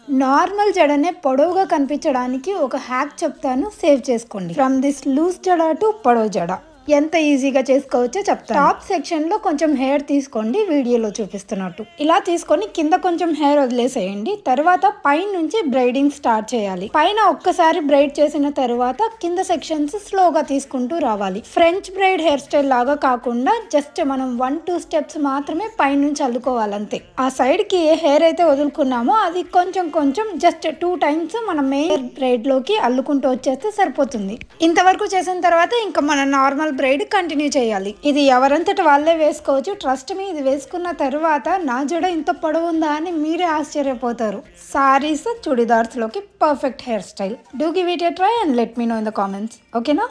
Normal జడనే పొడవుగా కనిపించడానికి ఒక హ్యాక్ చెప్తాను, సేవ్ చేసుకోండి. ఫ్రమ్ దిస్ లూజ్ జడ టు పొడవు జడ ఎంత ఈజీగా చేసుకోవచ్చో చెప్తాను. టాప్ సెక్షన్ లో కొంచెం హెయిర్ తీసుకోండి, వీడియోలో చూపిస్తున్నట్టు. ఇలా తీసుకొని కింద కొంచెం హెయిర్ వదిలేసేయండి. తర్వాత పైన నుంచి బ్రైడింగ్ స్టార్ట్ చేయాలి. పైన ఒక్కసారి బ్రైడ్ చేసిన తర్వాత కింద సెక్షన్స్ స్లోగా తీసుకుంటూ రావాలి. ఫ్రెంచ్ బ్రైడ్ హెయిర్ స్టైల్ లాగా కాకుండా జస్ట్ మనం 1-2 స్టెప్స్ మాత్రమే పైన నుంచి అల్లుకోవాలంతే. ఆ సైడ్ కి ఏ హెయిర్ అయితే వదులుకున్నామో అది కొంచెం కొంచెం జస్ట్ 2 టైమ్స్ మన మెయిన్ బ్రైడ్ లోకి అల్లుకుంటూ వచ్చేస్తే సరిపోతుంది. ఇంతవరకు చేసిన తర్వాత ఇంకా మన నార్మల్ బ్రైడ్ కంటిన్యూ చేయాలి. ఇది ఎవరంతటి వాళ్ళే వేసుకోవచ్చు. ట్రస్ట్ మీ, ఇది వేసుకున్న తర్వాత నా జడ ఇంత పొడవు ఉందా అని మీరే ఆశ్చర్యపోతారు. సారీస్, చుడిదార్స్ లోకి perfect hair style. Do give it a try and let me know in the comments. ఓకేనా?